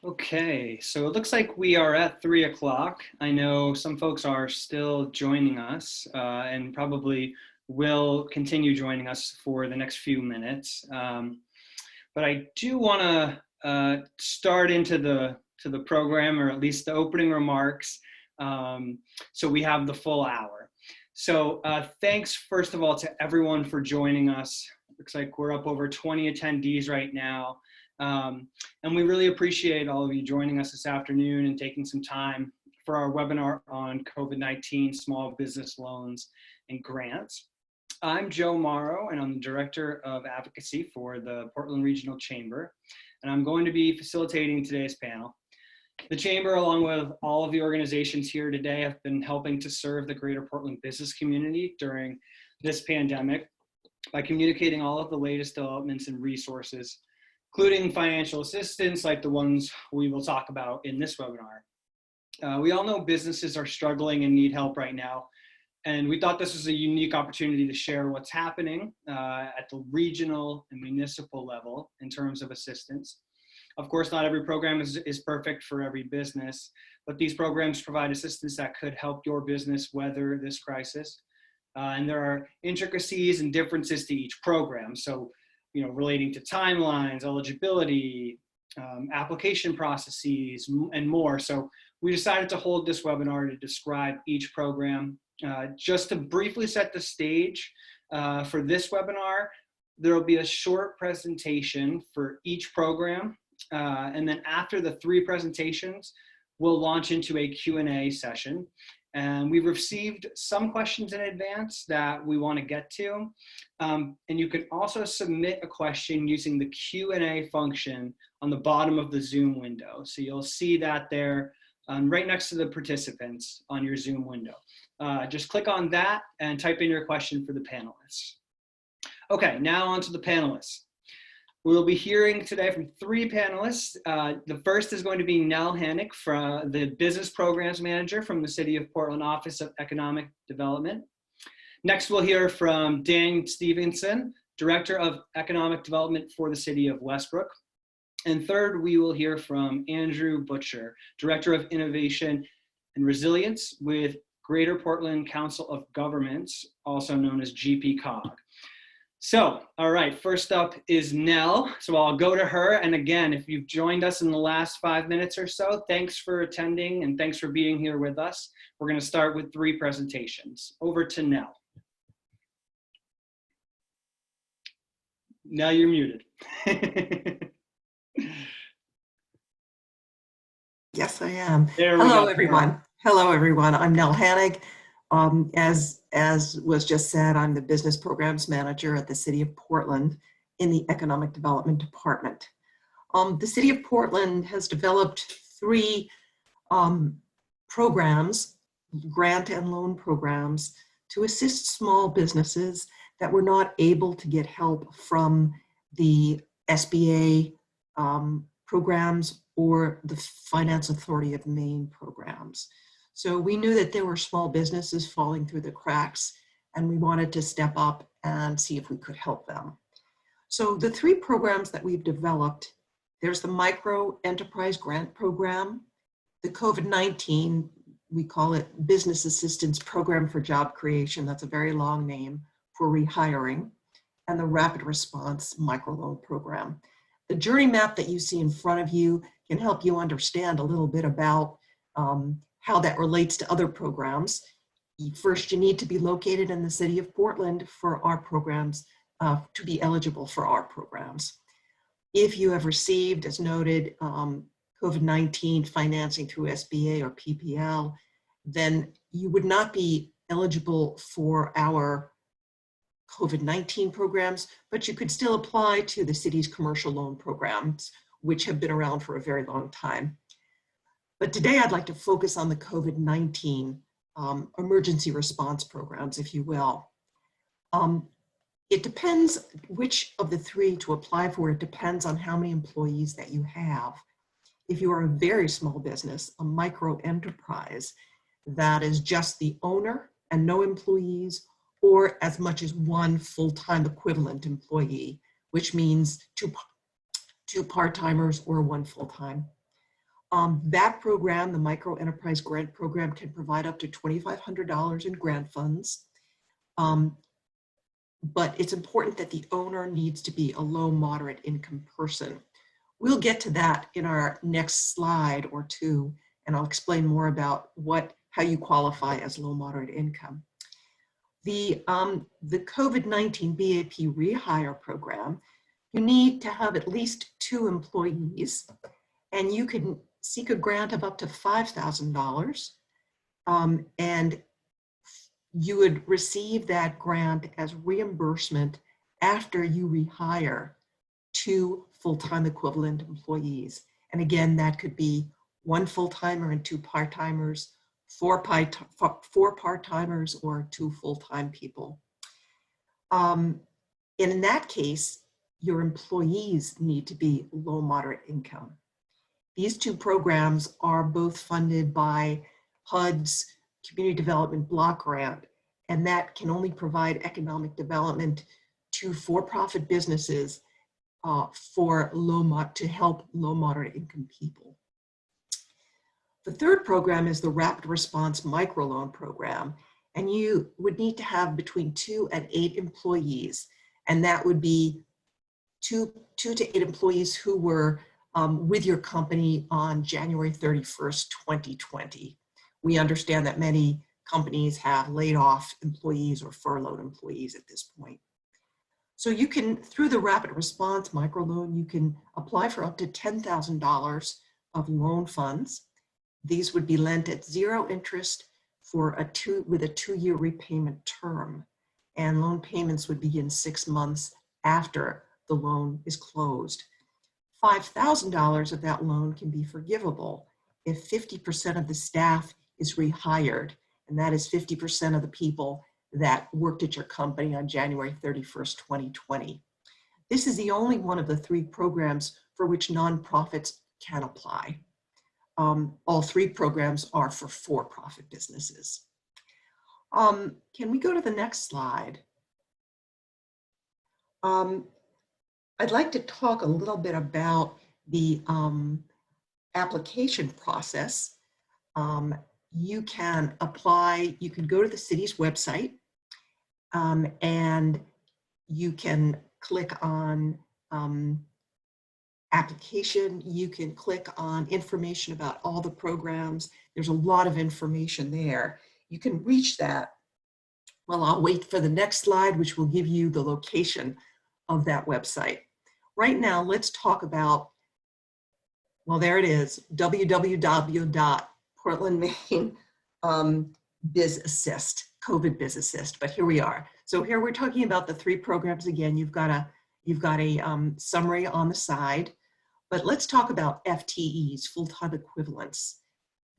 Okay, so it looks like we are at 3 o'clock. I know some folks are still joining us and probably will continue joining us for the next few minutes. But I do want to start into the program, or at least the opening remarks, so we have the full hour. So thanks, first of all, to everyone for joining us. Looks like we're up over 20 attendees right now. And we really appreciate all of you joining us this afternoon and taking some time for our webinar on COVID-19 small business loans and grants. I'm Joe Morrow, and I'm the Director of Advocacy for the Portland Regional Chamber, and I'm going to be facilitating today's panel. The Chamber, along with all of the organizations here today, have been helping to serve the greater Portland business community during this pandemic by communicating all of the latest developments and resources, including financial assistance like the ones we will talk about in this webinar. We all know businesses are struggling and need help right now, and we thought this was a unique opportunity to share what's happening at the regional and municipal level in terms of assistance. Of course, not every program is perfect for every business, but these programs provide assistance that could help your business weather this crisis. And there are intricacies and differences to each program. So, relating to timelines, eligibility, application processes, and more. So we decided to hold this webinar to describe each program. Just to briefly set the stage for this webinar, there will be a short presentation for each program. And then after the 3 presentations, we'll launch into a Q&A session. And we've received some questions in advance that we want to get to. And you can also submit a question using the Q&A function on the bottom of the Zoom window. So you'll see that there right next to the participants on your Zoom window. Just click on that and type in your question for the panelists. Okay, now on to the panelists. We'll be hearing today from 3 panelists. The first is going to be Nell Hannick, from the Business Programs Manager from the City of Portland Office of Economic Development. Next, we'll hear from Dan Stevenson, Director of Economic Development for the City of Westbrook. And third, we will hear from Andrew Butcher, Director of Innovation and Resilience with Greater Portland Council of Governments, also known as GPCOG. So, all right, first up is Nell. So I'll go to her. And again, if you've joined us in the last 5 minutes or so, thanks for attending and thanks for being here with us. We're going to start with 3 presentations. Over to Nell. Nell, you're muted. Yes, I am. Hello, everyone. Hello, everyone. I'm Nell Hannick. As was just said, I'm the Business Programs Manager at the City of Portland in the Economic Development Department. The City of Portland has developed 3 programs, grant and loan programs, to assist small businesses that were not able to get help from the SBA programs or the Finance Authority of Maine programs. So we knew that there were small businesses falling through the cracks, and we wanted to step up and see if we could help them. So the 3 programs that we've developed, there's the Micro Enterprise Grant Program, the COVID-19, we call it Business Assistance Program for Job Creation, that's a very long name, for rehiring, and the Rapid Response Microloan Program. The journey map that you see in front of you can help you understand a little bit about how that relates to other programs. First, you need to be located in the City of Portland for our programs, to be eligible for our programs. If you have received, as noted, COVID-19 financing through SBA or PPL, then you would not be eligible for our COVID-19 programs, but you could still apply to the city's commercial loan programs, which have been around for a very long time. But today I'd like to focus on the COVID-19 emergency response programs, if you will. It depends which of the 3 to apply for. It depends on how many employees that you have. If you are a very small business, a micro enterprise, that is just the owner and no employees, or as much as 1 full-time equivalent employee, which means two part-timers or 1 full-time. That program, the Micro Enterprise Grant Program, can provide up to $2,500 in grant funds. But it's important that the owner needs to be a low, moderate income person. We'll get to that in our next slide or two, and I'll explain more about how you qualify as low, moderate income. The COVID-19 BAP rehire program, you need to have at least 2 employees, and you can seek a grant of up to $5,000, and you would receive that grant as reimbursement after you rehire 2 full-time equivalent employees. And again, that could be 1 full-timer and 2 part-timers, 4 part-timers, or 2 full-time people. And in that case, your employees need to be low, moderate income. These 2 programs are both funded by HUD's Community Development Block Grant, and that can only provide economic development to for-profit businesses to help low, moderate income people. The third program is the Rapid Response Microloan Program, and you would need to have between 2 and 8 employees, and that would be 2 to 8 employees who were with your company on January 31st, 2020. We understand that many companies have laid off employees or furloughed employees at this point. So you can, through the Rapid Response Microloan, you can apply for up to $10,000 of loan funds. These would be lent at 0 interest with a 2-year repayment term, and loan payments would begin 6 months after the loan is closed. $5,000 of that loan can be forgivable if 50% of the staff is rehired, and that is 50% of the people that worked at your company on January 31st, 2020. This is the only one of the 3 programs for which nonprofits can apply. All 3 programs are for for-profit businesses. Can we go to the next slide? I'd like to talk a little bit about the application process. You can apply, you can go to the city's website, and you can click on application. You can click on information about all the programs. There's a lot of information there. You can reach that. Well, I'll wait for the next slide, which will give you the location of that website. Right now, let's talk about, well, there it is, www.Portland, Maine Biz Assist, COVID Biz Assist, but here we are. So here we're talking about the 3 programs again. You've got a summary on the side, but let's talk about FTEs, full-time equivalents.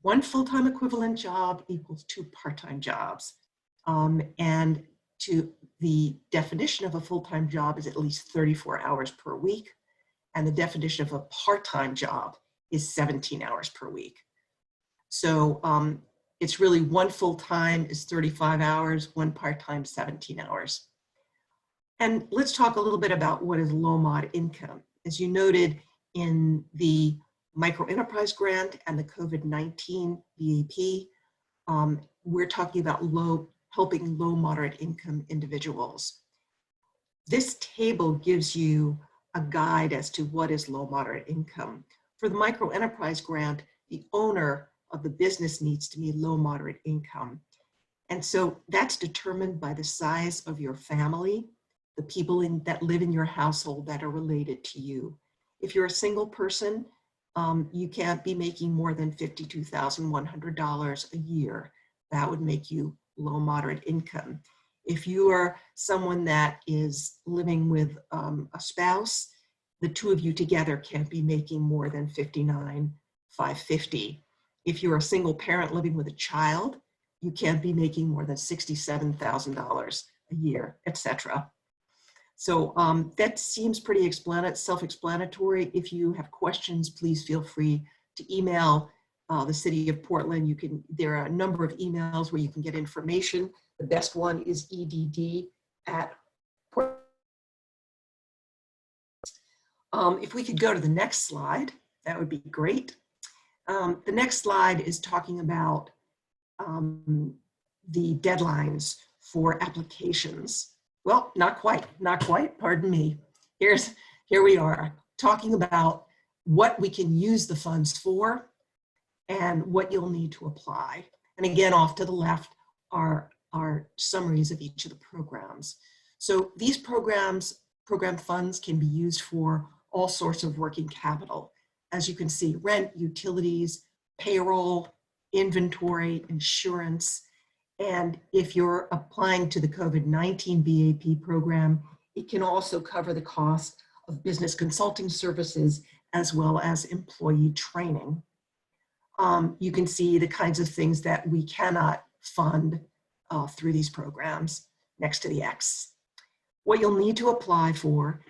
1 full-time equivalent job equals 2 part-time jobs. And the definition of a full-time job is at least 34 hours per week, and the definition of a part-time job is 17 hours per week. So it's really 1 full-time is 35 hours, 1 part-time 17 hours. And let's talk a little bit about what is low mod income. As you noted in the Micro Enterprise Grant and the COVID-19 BAP, we're talking about helping low moderate income individuals. This table gives you a guide as to what is low moderate income. For the Micro Enterprise Grant, the owner of the business needs to be low moderate income. And so that's determined by the size of your family, the people that live in your household that are related to you. If you're a single person, you can't be making more than $52,100 a year. That would make you low moderate income. If you are someone that is living with a spouse, the 2 of you together can't be making more than $59,550. If you're a single parent living with a child, you can't be making more than $67,000 a year, etc. So that seems pretty self-explanatory. If you have questions, please feel free to email the City of Portland. There are a number of emails where you can get information. The best one is edd@portland. If we could go to the next slide, that would be great. The next slide is talking about the deadlines for applications. Well, not quite, pardon me. Here we are, talking about what we can use the funds for and what you'll need to apply. And again, off to the left are summaries of each of the programs. So these program funds can be used for all sorts of working capital. As you can see, rent, utilities, payroll, inventory, insurance. And if you're applying to the COVID-19 BAP program, it can also cover the cost of business consulting services as well as employee training. You can see the kinds of things that we cannot fund through these programs next to the X. What you'll need to apply for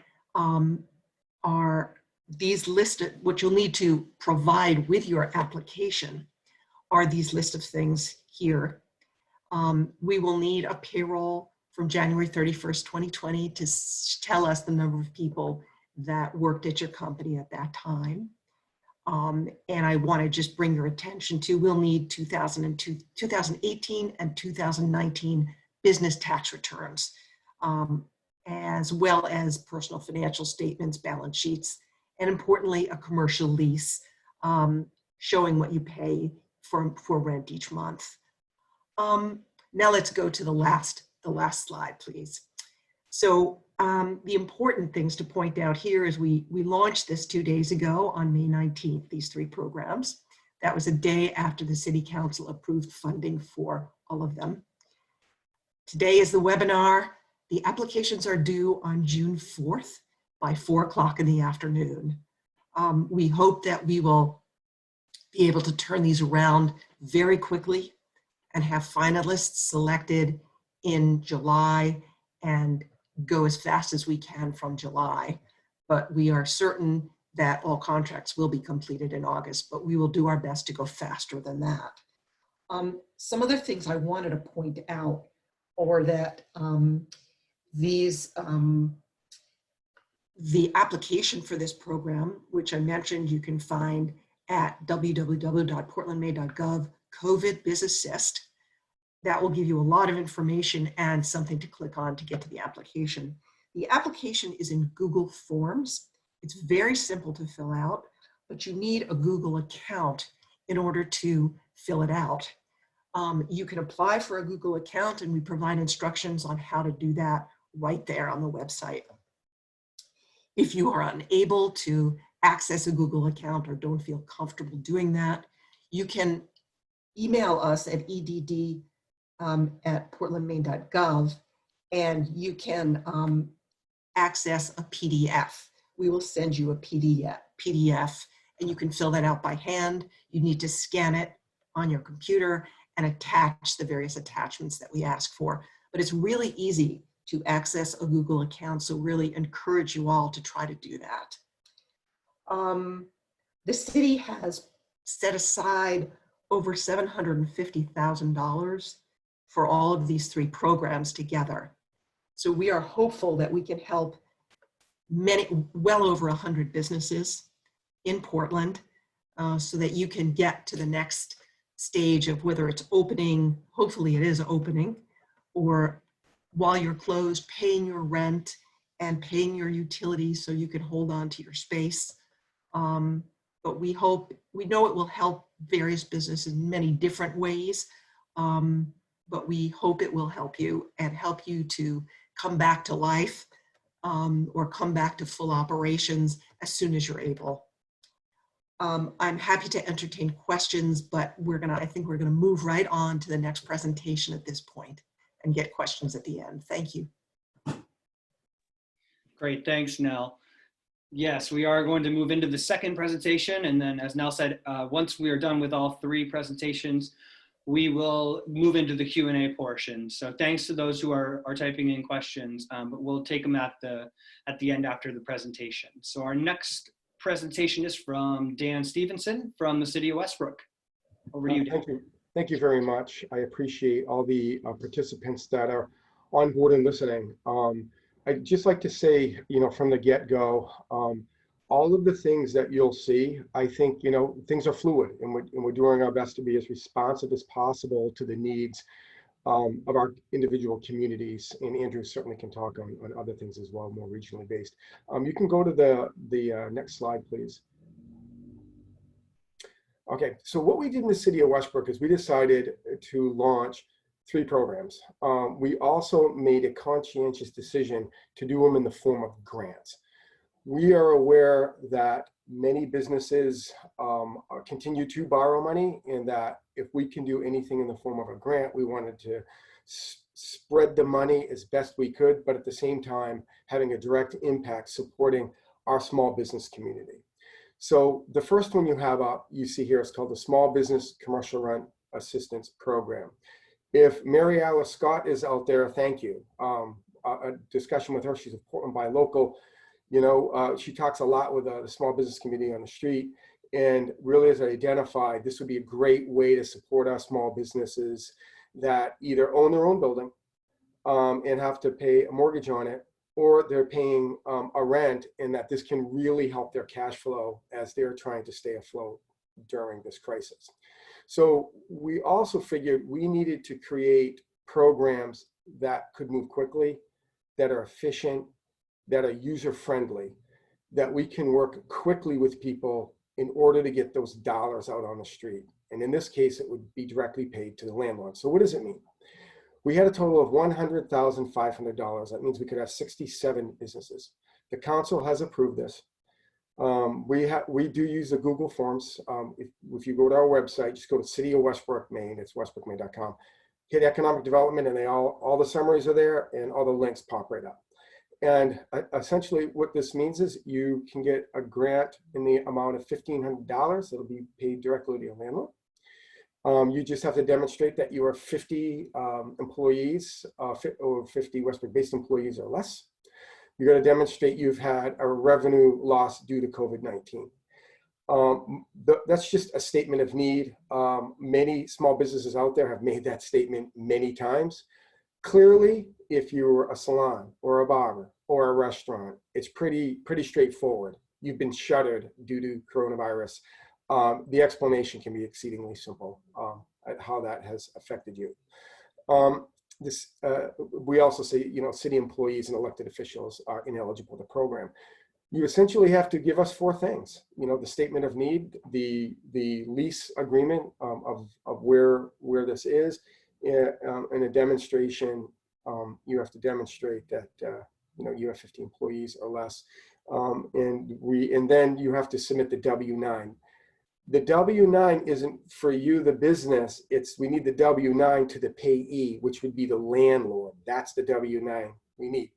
are these listed, what you'll need to provide with your application are these list of things here. We will need a payroll from January 31st, 2020 to tell us the number of people that worked at your company at that time. And I want to just bring your attention to, we'll need 2018 and 2019 business tax returns, as well as personal financial statements, balance sheets, and importantly, a commercial lease showing what you pay for rent each month. Now let's go to the last slide, please. So the important things to point out here is we launched this 2 days ago on May 19th, these 3 programs. That was a day after the City Council approved funding for all of them. Today is the webinar. The applications are due on June 4th by 4 o'clock in the afternoon. We hope that we will be able to turn these around very quickly and have finalists selected in July and go as fast as we can from July. But we are certain that all contracts will be completed in August, but we will do our best to go faster than that. Some other things I wanted to point out are that the application for this program, which I mentioned you can find at www.portlandmaine.gov COVID Biz Assist. That will give you a lot of information and something to click on to get to the application. The application is in Google Forms. It's very simple to fill out, but you need a Google account in order to fill it out. You can apply for a Google account, and we provide instructions on how to do that right there on the website. If you are unable to access a Google account or don't feel comfortable doing that, you can email us at edd@portlandmaine.gov, and you can access a PDF. We will send you a PDF, and you can fill that out by hand. You need to scan it on your computer and attach the various attachments that we ask for. But it's really easy to access a Google account, so really encourage you all to try to do that. The city has set aside over $750,000 for all of these 3 programs together. So we are hopeful that we can help well over 100 businesses in Portland so that you can get to the next stage of whether it's opening, hopefully it is opening, or while you're closed, paying your rent and paying your utilities so you can hold on to your space. But we know it will help various businesses in many different ways, but we hope it will help you and help you to come back to life or come back to full operations as soon as you're able. I'm happy to entertain questions, but I think we're gonna move right on to the next presentation at this point and get questions at the end. Thank you. Great, thanks, Nell. Yes, we are going to move into the second presentation, and then as Nell said, once we are done with all 3 presentations, we will move into the Q&A portion. So thanks to those who are typing in questions, but we'll take them at the end after the presentation. So our next presentation is from Dan Stevenson from the City of Westbrook. Over to you, Dan. Thank you. Thank you very much. I appreciate all the participants that are on board and listening. I'd just like to say, from the get-go, all of the things that you'll see, I think, things are fluid, and we're doing our best to be as responsive as possible to the needs of our individual communities. And Andrew certainly can talk on other things as well, more regionally based. You can go to the next slide, please. Okay, so what we did in the City of Westbrook is we decided to launch 3 programs. We also made a conscientious decision to do them in the form of grants. We are aware that many businesses continue to borrow money, and that if we can do anything in the form of a grant, we wanted to spread the money as best we could, but at the same time, having a direct impact supporting our small business community. So the first one you have up, you see here, is called the Small Business Commercial Rent Assistance Program. If Mary Alice Scott is out there, thank you. A discussion with her, she's a Portland Buy Local. She talks a lot with the small business community on the street, and really has identified this would be a great way to support our small businesses that either own their own building and have to pay a mortgage on it, or they're paying a rent, and that this can really help their cash flow as they're trying to stay afloat during this crisis. So we also figured we needed to create programs that could move quickly, that are efficient, that are user-friendly, that we can work quickly with people in order to get those dollars out on the street. And in this case, it would be directly paid to the landlord. So what does it mean? We had a total of $100,500. That means we could have 67 businesses. The council has approved this. We do use the Google Forms. If you go to our website, just go to City of Westbrook, Maine. It's westbrookmaine.com. Hit economic development, and all the summaries are there, and all the links pop right up. And essentially what this means is you can get a grant in the amount of $1,500. It'll be paid directly to your landlord. You just have to demonstrate that you are 50 employees or 50 Westbrook-based employees or less. You're going to demonstrate you've had a revenue loss due to COVID-19. That's just a statement of need. Many small businesses out there have made that statement many times. Clearly, if you're a salon or a barber or a restaurant, it's pretty straightforward. You've been shuttered due to coronavirus. The explanation can be exceedingly simple at how that has affected you. We also say, city employees and elected officials are ineligible to the program. You essentially have to give us 4 things. The statement of need, the lease agreement of where this is, and a demonstration. You have to demonstrate that you have 50 employees or less, and then you have to submit the W-9. The W-9 isn't for you, the business. We need the W-9 to the payee, which would be the landlord. That's the W-9 we need.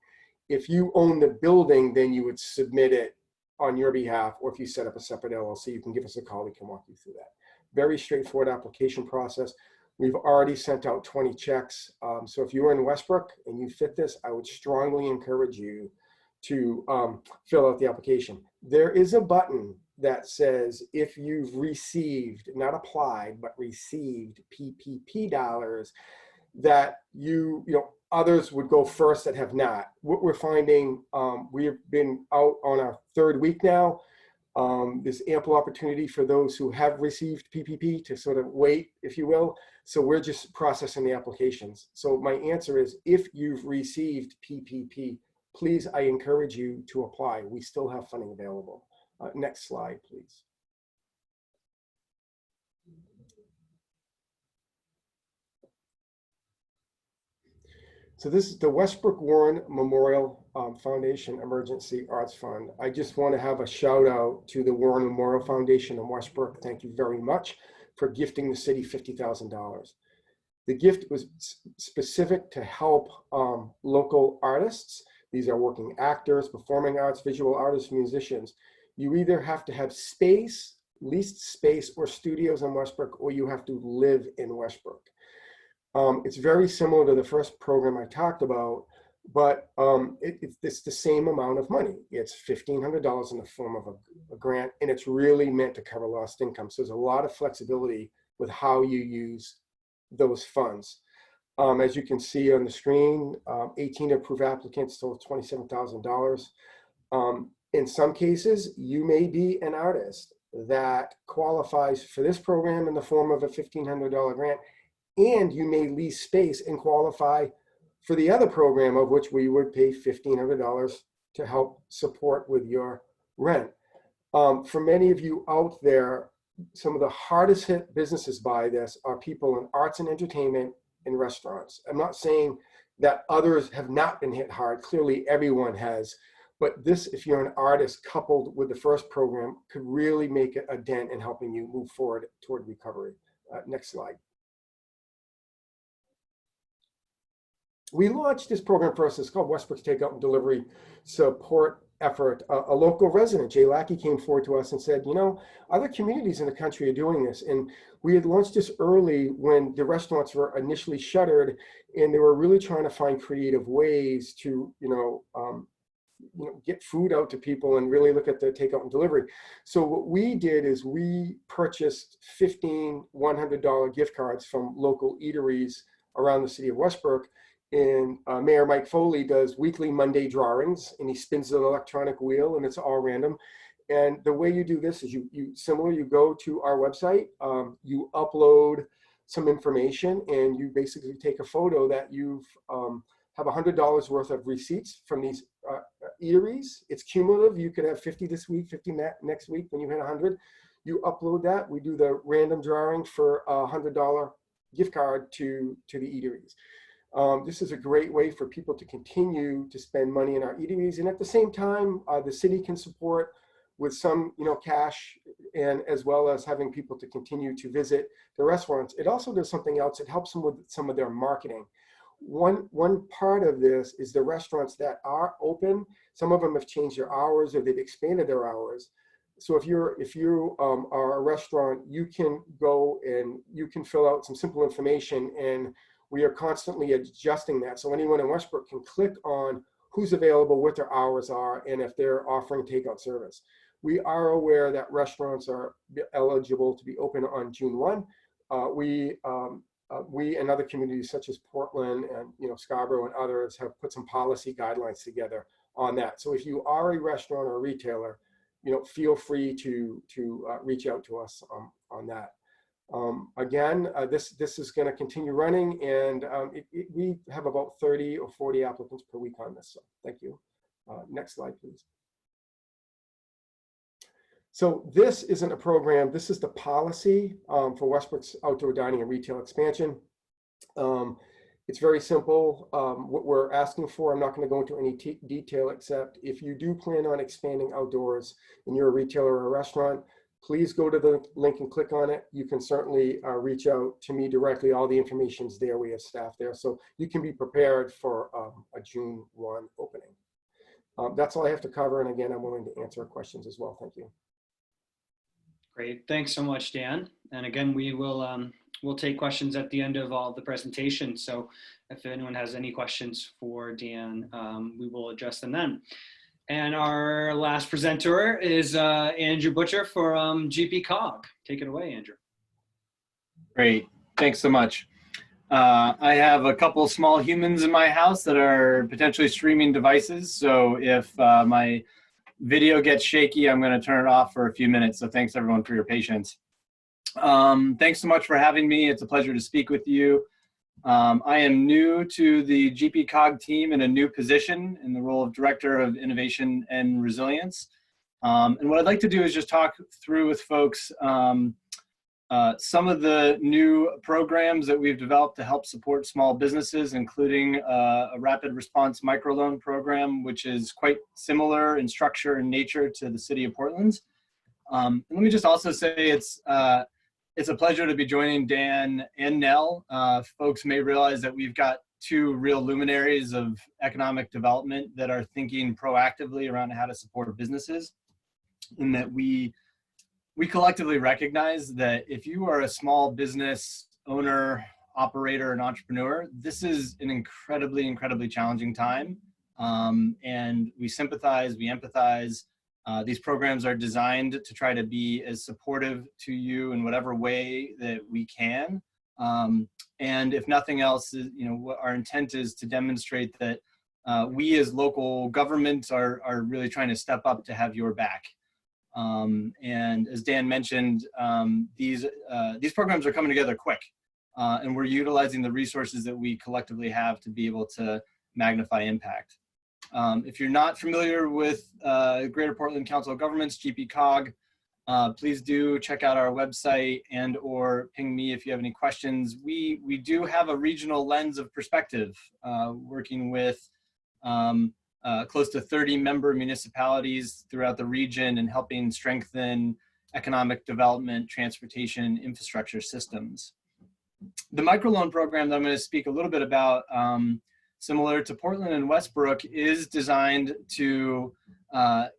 If you own the building, then you would submit it on your behalf, or if you set up a separate LLC, you can give us a call. We can walk you through that. Very straightforward application process. We've already sent out 20 checks. So if you're in Westbrook and you fit this, I would strongly encourage you to fill out the application. There is a button that says if you've received, not applied, but received PPP dollars, that others would go first that have not. What we're finding, we've been out on our 3rd week now. There's ample opportunity for those who have received PPP to sort of wait, if you will. So we're just processing the applications. So my answer is, if you've received PPP, please, I encourage you to apply. We still have funding available. Next slide, please. So this is the Westbrook Warren Memorial Foundation Emergency Arts Fund. I just want to have a shout out to the Warren Memorial Foundation in Westbrook. Thank you very much for gifting the city $50,000. The gift was specific to help local artists. These are working actors, performing arts, visual artists, musicians. You either have to have space, leased space or studios in Westbrook, or you have to live in Westbrook. It's very similar to the first program I talked about, but it's the same amount of money. It's $1,500 in the form of a grant, and it's really meant to cover lost income. So there's a lot of flexibility with how you use those funds. As you can see on the screen, 18 approved applicants, total $27,000. In some cases, you may be an artist that qualifies for this program in the form of a $1,500 grant, and you may lease space and qualify for the other program, of which we would pay $1,500 to help support with your rent. For many of you out there, some of the hardest hit businesses by this are people in arts and entertainment and restaurants. I'm not saying that others have not been hit hard. Clearly, everyone has. But this, if you're an artist coupled with the first program, could really make a dent in helping you move forward toward recovery. Next slide. We launched this program first. It's called Westbrook's Takeout and Delivery Support Effort. A local resident, Jay Lackey, came forward to us and said, you know, other communities in the country are doing this. And we had launched this early when the restaurants were initially shuttered, and they were really trying to find creative ways to, get food out to people and really look at the takeout and delivery. So what we did is we purchased 15 $100 gift cards from local eateries around the city of Westbrook. And Mayor Mike Foley does weekly Monday drawings, and he spins an electronic wheel, and it's all random. And the way you do this is you go to our website, you upload some information, and you basically take a photo that you've have $100 worth of receipts from these eateries. It's cumulative. You could have 50 this week, 50 next week. When you hit 100, you upload that. We do the random drawing for a $100 gift card to the eateries. This is a great way for people to continue to spend money in our eateries, and at the same time, the city can support with some, cash, and as well as having people to continue to visit the restaurants. It also does something else. It helps them with some of their marketing. One part of this is the restaurants that are open. Some of them have changed their hours, or they've expanded their hours. So if you are a restaurant, you can go and you can fill out some simple information, and we are constantly adjusting that. So anyone in Westbrook can click on who's available, what their hours are, and if they're offering takeout service. We are aware that restaurants are eligible to be open on June 1. We and other communities such as Portland and Scarborough and others have put some policy guidelines together on that. So if you are a restaurant or a retailer, feel free to reach out to us on that. Again, this is going to continue running, and we have about 30 or 40 applicants per week on this. So thank you. Next slide, please. So this isn't a program. This is the policy for Westbrook's outdoor dining and retail expansion. It's very simple. What we're asking for, I'm not going to go into any detail, except if you do plan on expanding outdoors and you're a retailer or a restaurant, please go to the link and click on it. You can certainly reach out to me directly. All the information's there. We have staff there. So you can be prepared for a June 1 opening. That's all I have to cover. And again, I'm willing to answer questions as well. Thank you. Great. Thanks so much, Dan. And again, we will we'll take questions at the end of all the presentation. So if anyone has any questions for Dan, we will address them then. And our last presenter is Andrew Butcher for GP Cog. Take it away, Andrew. Great. Thanks so much. I have a couple small humans in my house that are potentially streaming devices. So if my video gets shaky, I'm going to turn it off for a few minutes. So thanks everyone for your patience. Thanks so much for having me. It's a pleasure to speak with you. I am new to the GP Cog team in a new position in the role of Director of Innovation and Resilience. And what I'd like to do is just talk through with folks some of the new programs that we've developed to help support small businesses, including a rapid response microloan program, which is quite similar in structure and nature to the City of Portland's. And let me just also say it's a pleasure to be joining Dan and Nell. Folks may realize that we've got two real luminaries of economic development that are thinking proactively around how to support businesses, and that we collectively recognize that if you are a small business owner, operator, and entrepreneur, this is an incredibly, incredibly challenging time. And we sympathize, we empathize. These programs are designed to try to be as supportive to you in whatever way that we can. And if nothing else, what our intent is to demonstrate that we as local governments are really trying to step up to have your back. And as Dan mentioned, these programs are coming together quick, and we're utilizing the resources that we collectively have to be able to magnify impact. If you're not familiar with Greater Portland Council of Governments, GPCOG, please do check out our website and or ping me if you have any questions. We do have a regional lens of perspective, working with close to 30 member municipalities throughout the region and helping strengthen economic development, transportation, infrastructure systems. The microloan program that I'm going to speak a little bit about, similar to Portland and Westbrook, is designed to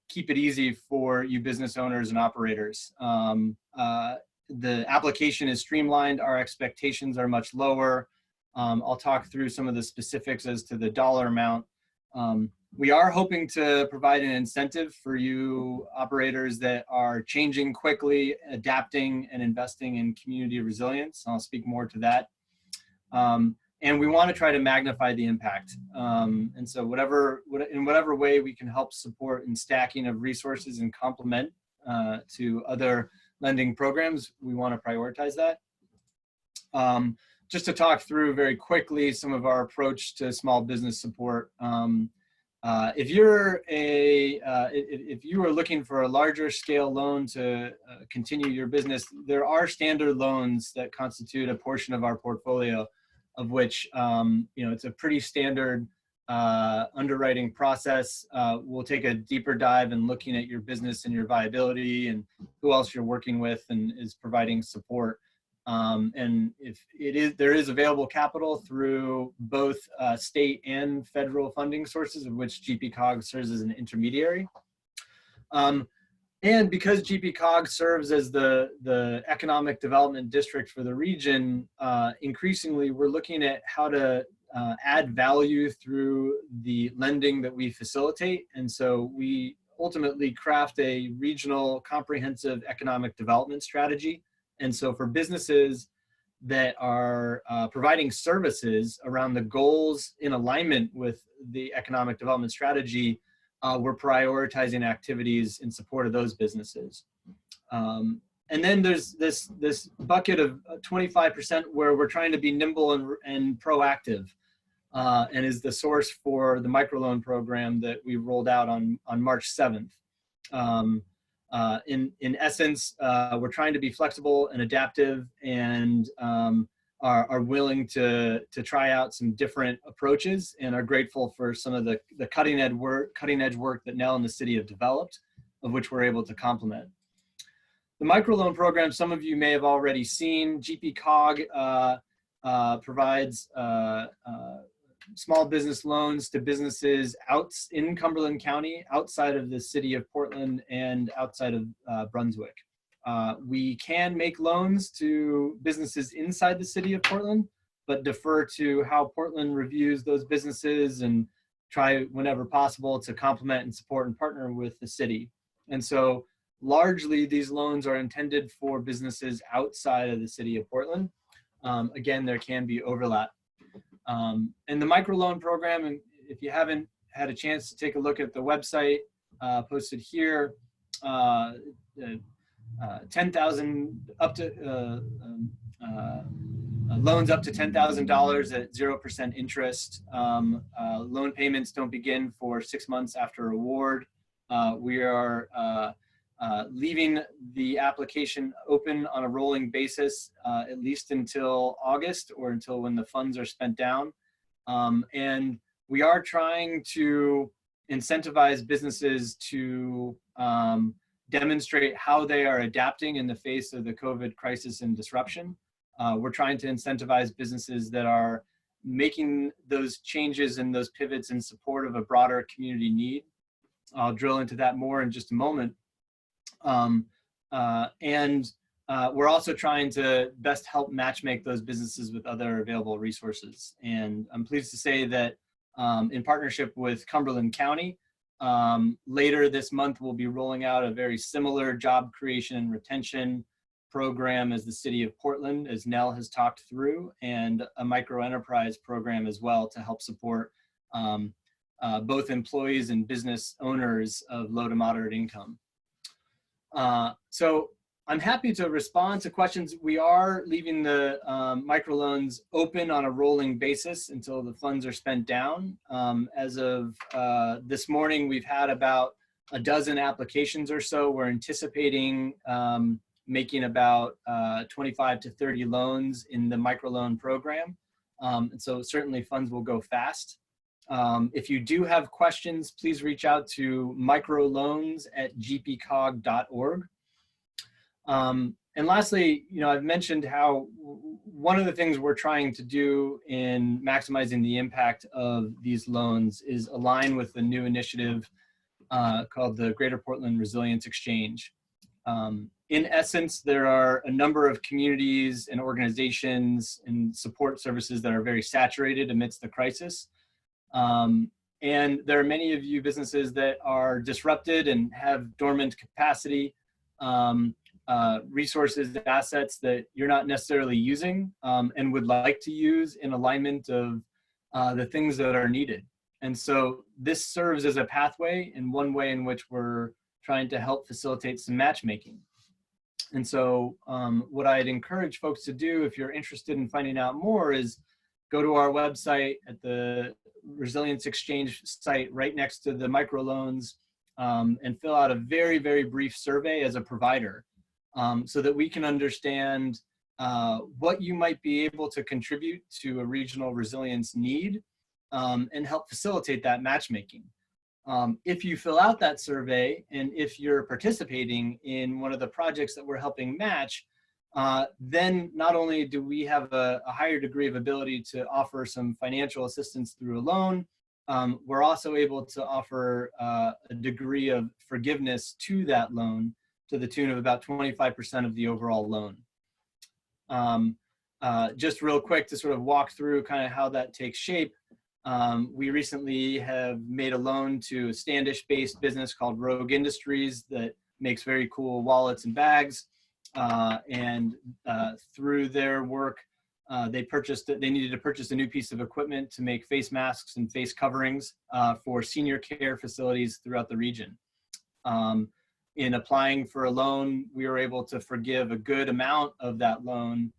keep it easy for you business owners and operators. The application is streamlined. Our expectations are much lower. I'll talk through some of the specifics as to the dollar amount. We are hoping to provide an incentive for you operators that are changing quickly, adapting, and investing in community resilience. I'll speak more to that. And we want to try to magnify the impact. And so in whatever way we can help support in stacking of resources and complement to other lending programs, we want to prioritize that. Just to talk through very quickly some of our approach to small business support. If you are looking for a larger scale loan to continue your business, there are standard loans that constitute a portion of our portfolio, of which it's a pretty standard underwriting process. We'll take a deeper dive in looking at your business and your viability and who else you're working with and is providing support. And if there is available capital through both state and federal funding sources, of which GPCOG serves as an intermediary. And because GPCOG serves as the economic development district for the region, increasingly we're looking at how to add value through the lending that we facilitate. And so we ultimately craft a regional comprehensive economic development strategy. And so for businesses that are providing services around the goals in alignment with the economic development strategy, we're prioritizing activities in support of those businesses. And then there's this bucket of 25% where we're trying to be nimble and proactive, and is the source for the microloan program that we rolled out on March 7th. In essence, we're trying to be flexible and adaptive, and are willing to try out some different approaches, and are grateful for some of the cutting edge work that Nell and the city have developed, of which we're able to complement. The microloan program, some of you may have already seen. GPCOG provides small business loans to businesses in Cumberland County, outside of the city of Portland and outside of Brunswick. We can make loans to businesses inside the city of Portland, but defer to how Portland reviews those businesses and try whenever possible to complement and support and partner with the city. And so largely these loans are intended for businesses outside of the city of Portland. Again, there can be overlap. And the microloan program, and if you haven't had a chance to take a look at the website posted here, 10,000 up to loans up to $10,000 at 0% interest. Loan payments don't begin for 6 months after award. We are leaving the application open on a rolling basis, at least until August, or until when the funds are spent down. And we are trying to incentivize businesses to demonstrate how they are adapting in the face of the COVID crisis and disruption. We're trying to incentivize businesses that are making those changes and those pivots in support of a broader community need. I'll drill into that more in just a moment. We're also trying to best help matchmake those businesses with other available resources. And I'm pleased to say that in partnership with Cumberland County, later this month, we'll be rolling out a very similar job creation and retention program as the city of Portland, as Nell has talked through, and a micro enterprise program as well to help support both employees and business owners of low to moderate income. So I'm happy to respond to questions. We are leaving the microloans open on a rolling basis until the funds are spent down. As of this morning, we've had about a dozen applications or so. We're anticipating making about 25 to 30 loans in the microloan program. And so certainly funds will go fast. If you do have questions, please reach out to microloans@gpcog.org. And lastly, I've mentioned how one of the things we're trying to do in maximizing the impact of these loans is align with the new initiative called the Greater Portland Resilience Exchange. In essence, there are a number of communities and organizations and support services that are very saturated amidst the crisis. And there are many of you businesses that are disrupted and have dormant capacity, resources, assets that you're not necessarily using and would like to use in alignment of the things that are needed. And so this serves as a pathway and one way in which we're trying to help facilitate some matchmaking. And so what I'd encourage folks to do if you're interested in finding out more is go to our website at the Resilience Exchange site right next to the microloans and fill out a very, very brief survey as a provider so that we can understand what you might be able to contribute to a regional resilience need and help facilitate that matchmaking. If you fill out that survey and if you're participating in one of the projects that we're helping match, then not only do we have a higher degree of ability to offer some financial assistance through a loan, we're also able to offer a degree of forgiveness to that loan to the tune of about 25% of the overall loan. Just real quick to sort of walk through kind of how that takes shape. We recently have made a loan to a Standish-based business called Rogue Industries that makes very cool wallets and bags. And through their work, they needed to purchase a new piece of equipment to make face masks and face coverings for senior care facilities throughout the region. In applying for a loan, we were able to forgive a good amount of that loan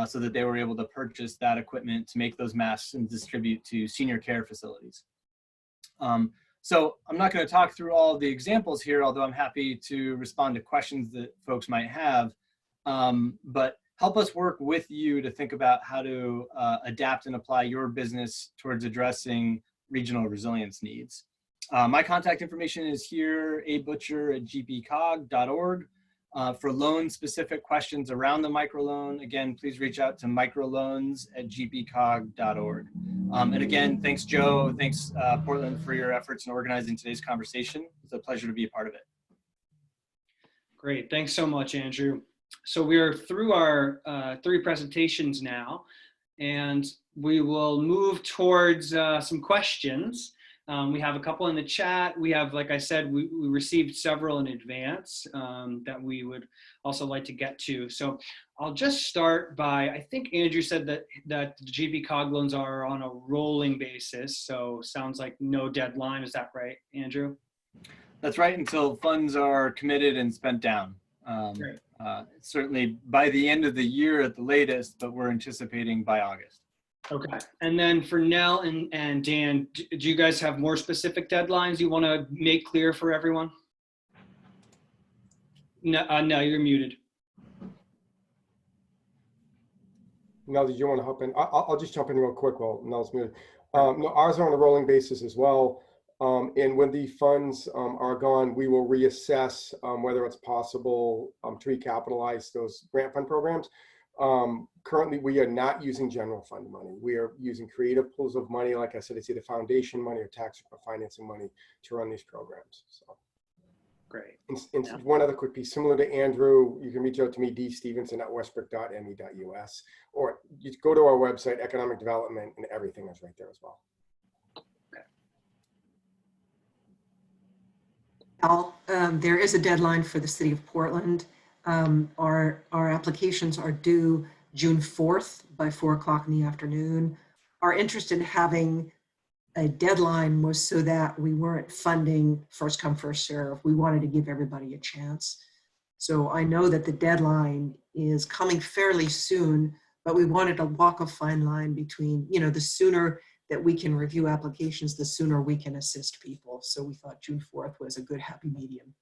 so that they were able to purchase that equipment to make those masks and distribute to senior care facilities. So I'm not going to talk through all of the examples here, although I'm happy to respond to questions that folks might have. But help us work with you to think about how to adapt and apply your business towards addressing regional resilience needs. My contact information is here, abutcher@gpcog.org. For loan-specific questions around the microloan, again, please reach out to microloans@gpcog.org. And again, thanks, Joe. Thanks, Portland, for your efforts in organizing today's conversation. It's a pleasure to be a part of it. Great. Thanks so much, Andrew. So we are through our 3 presentations now, and we will move towards some questions. We have a couple in the chat. We have, like I said, we received several in advance that we would also like to get to. So I'll just start by, I think Andrew said that the GPCOG loans are on a rolling basis. So sounds like no deadline. Is that right, Andrew? That's right, until funds are committed and spent down. Great. Certainly by the end of the year at the latest, but we're anticipating by August. Okay. And then for Nell and Dan, do you guys have more specific deadlines you want to make clear for everyone? No, no, you're muted. Nell, did you want to hop in? I'll just jump in real quick while Nell's muted. No, ours are on a rolling basis as well. And when the funds are gone, we will reassess whether it's possible to recapitalize those grant fund programs. Currently, we are not using general fund money. We are using creative pools of money. Like I said, it's either foundation money or tax financing money to run these programs. So, great. And yeah. One other quick piece, similar to Andrew, you can reach out to me, dstevenson@westbrook.me.us, or you go to our website, Economic Development, and everything is right there as well. There is a deadline for the City of Portland. Our applications are due June 4th by 4 o'clock in the afternoon. Our interest in having a deadline was so that we weren't funding first come, first serve. We wanted to give everybody a chance. So I know that the deadline is coming fairly soon, but we wanted to walk a fine line between, you know, the sooner that we can review applications, the sooner we can assist people. So we thought June 4th was a good happy medium.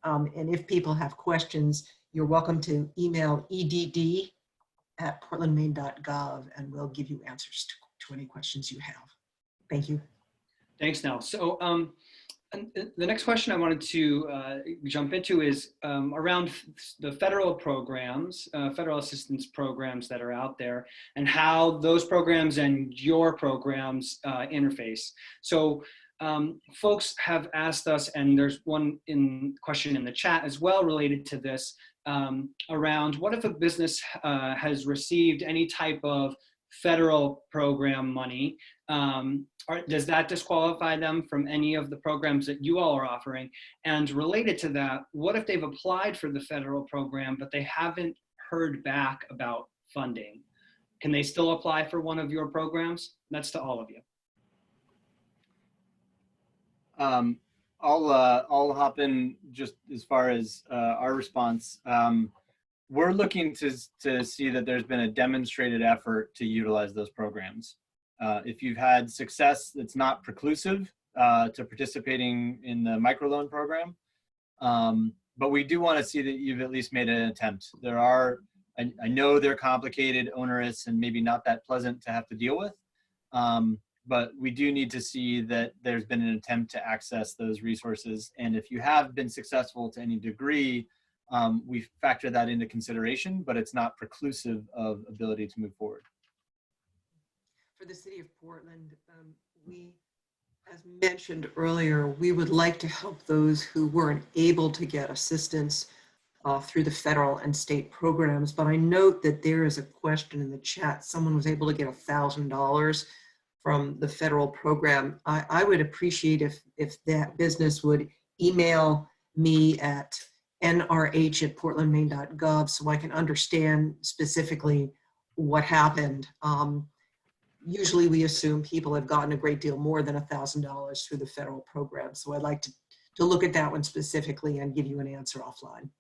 And if people have questions, you're welcome to email edd@portlandmaine.gov and we'll give you answers to any questions you have. Thank you. Thanks, Nell. So and the next question I wanted to jump into is around the federal programs, federal assistance programs that are out there, and how those programs and your programs interface. So folks have asked us, and there's one question in the chat as well related to this, around what if a business has received any type of federal program money, does that disqualify them from any of the programs that you all are offering? And related to that, what if they've applied for the federal program, but they haven't heard back about funding? Can they still apply for one of your programs? That's to all of you. I'll hop in just as far as our response. We're looking to see that there's been a demonstrated effort to utilize those programs. If you've had success that's not preclusive to participating in the microloan program, but we do want to see that you've at least made an attempt. There are, I know they're complicated, onerous, and maybe not that pleasant to have to deal with, but we do need to see that there's been an attempt to access those resources. And if you have been successful to any degree, we factor that into consideration, but it's not preclusive of ability to move forward. For the City of Portland, we, as mentioned earlier, we would like to help those who weren't able to get assistance through the federal and state programs. But I note that there is a question in the chat. Someone was able to get $1,000 from the federal program. I would appreciate if that business would email me at nrh@portlandmaine.gov so I can understand specifically what happened. Usually we assume people have gotten a great deal more than $1,000 through the federal program. So I'd like to look at that one specifically and give you an answer offline.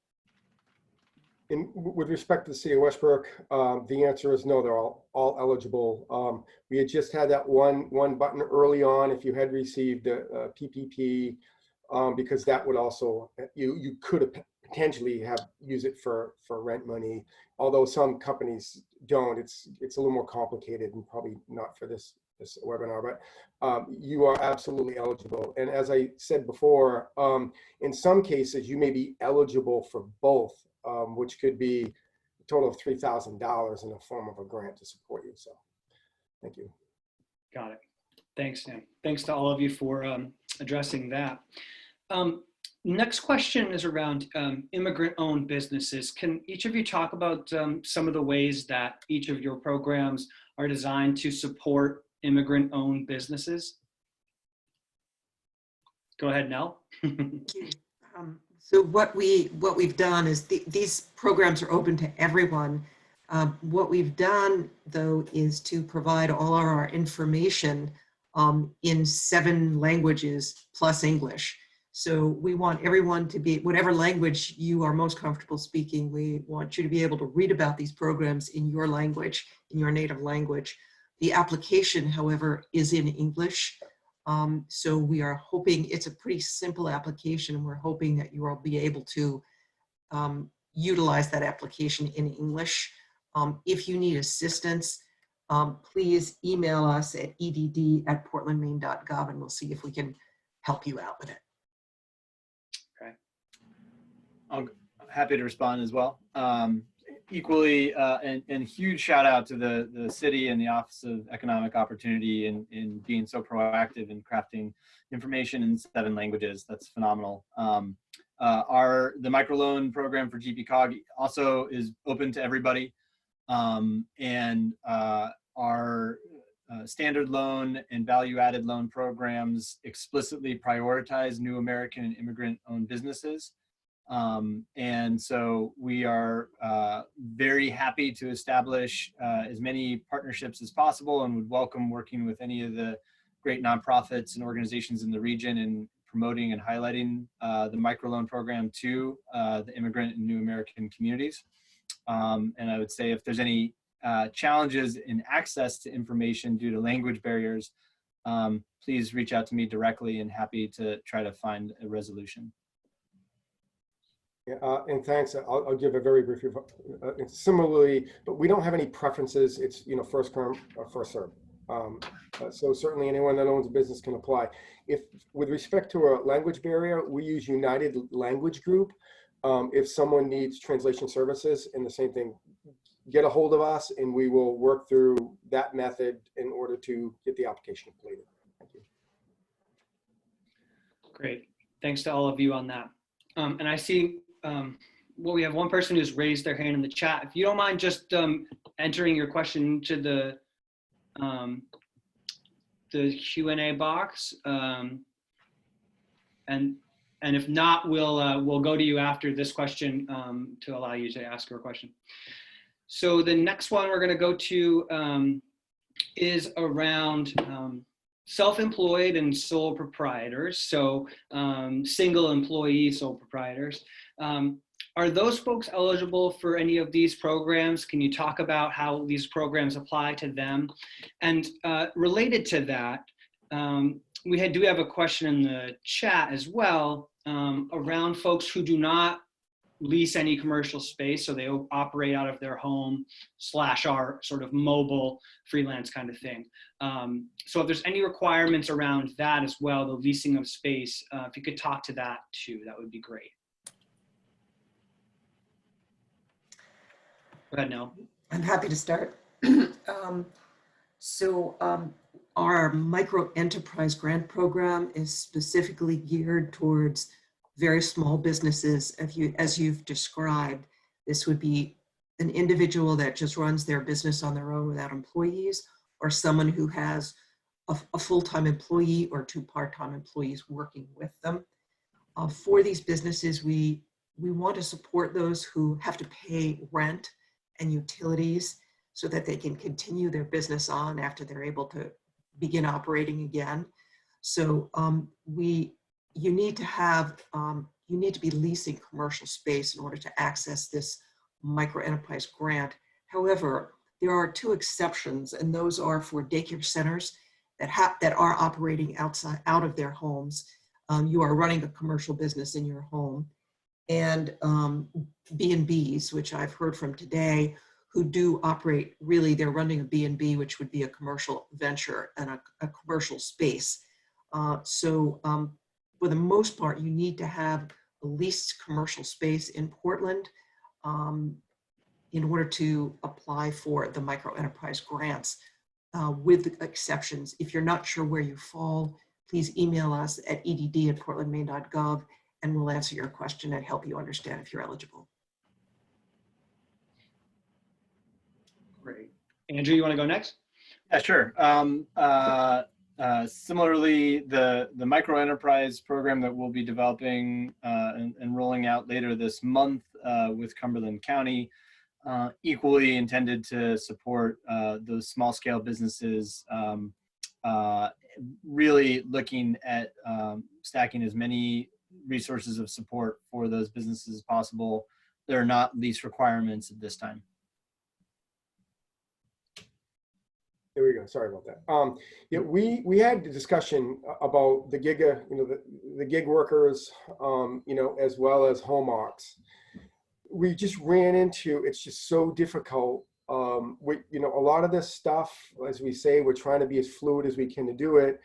And with respect to the City of Westbrook, the answer is no, they're all eligible. We had just had that one button early on if you had received a PPP, because that would also, you could have potentially use it for rent money, although some companies don't. It's a little more complicated and probably not for this webinar, but you are absolutely eligible. And as I said before, in some cases you may be eligible for both, which could be a total of $3,000 in the form of a grant to support you. So thank you. Got it. Thanks, Sam. Thanks to all of you for addressing that. Next question is around immigrant-owned businesses. Can each of you talk about some of the ways that each of your programs are designed to support immigrant-owned businesses? Go ahead, Nell. Thank you. So what we've done is these programs are open to everyone. What we've done, though, is to provide all of our information in 7 languages plus English. So we want everyone to be, whatever language you are most comfortable speaking, we want you to be able to read about these programs in your language, in your native language. The application, however, is in English. So we are hoping, it's a pretty simple application, and we're hoping that you will be able to utilize that application in English. If you need assistance, please email us at edd@portlandmaine.gov and we'll see if we can help you out with it. I'm happy to respond as well. Equally, and huge shout out to the city and the Office of Economic Opportunity in being so proactive in crafting information in 7 languages. That's phenomenal. The microloan program for GPCOG also is open to everybody. And our standard loan and value-added loan programs explicitly prioritize new American and immigrant-owned businesses. And so we are very happy to establish as many partnerships as possible and would welcome working with any of the great nonprofits and organizations in the region in promoting and highlighting the microloan program to the immigrant and new American communities. And I would say if there's any challenges in access to information due to language barriers, please reach out to me directly, and happy to try to find a resolution. Yeah, and thanks. I'll give a very brief. Similarly, but we don't have any preferences. It's first come or first serve. So certainly anyone that owns a business can apply. If with respect to a language barrier, we use United Language Group. If someone needs translation services, and the same thing, get a hold of us and we will work through that method in order to get the application completed. Thank you. Great. Thanks to all of you on that. And I see, well, we have one person who's raised their hand in the chat. If you don't mind just entering your question into the Q&A box, and if not, we'll go to you after this question to allow you to ask your question. So the next one we're going to go to is around self-employed and sole proprietors. So single employee sole proprietors. Are those folks eligible for any of these programs? Can you talk about how these programs apply to them? And related to that, we do have a question in the chat as well around folks who do not lease any commercial space, so they operate out of their home / our sort of mobile freelance kind of thing. So if there's any requirements around that as well, the leasing of space, if you could talk to that too, that would be great. Go ahead, Nell. I'm happy to start. Our micro enterprise grant program is specifically geared towards very small businesses. As you've described, this would be an individual that just runs their business on their own without employees, or someone who has a full-time employee or 2 part-time employees working with them. For these businesses, we want to support those who have to pay rent and utilities so that they can continue their business on after they're able to begin operating again. So you need to be leasing commercial space in order to access this micro enterprise grant. However, there are 2 exceptions, and those are for daycare centers that are operating out of their homes. You are running a commercial business in your home, and B&Bs, which I've heard from today, who do operate, really they're running a B&B, which would be a commercial venture and a commercial space. For the most part, you need to have a leased commercial space in Portland in order to apply for the micro enterprise grants, with the exceptions. If you're not sure where you fall, please email us at edd@portlandmaine.gov, and we'll answer your question and help you understand if you're eligible. Great. Andrew, you want to go next? Yeah, sure. Similarly, the micro enterprise program that we'll be developing and rolling out later this month with Cumberland County, equally intended to support those small scale businesses, really looking at stacking as many resources of support for those businesses as possible. There are not lease requirements at this time. There we go. Sorry about that. Yeah, we had a discussion about the gig, the gig workers, as well as home ops. We just ran into, it's just so difficult. A lot of this stuff, as we say, we're trying to be as fluid as we can to do it,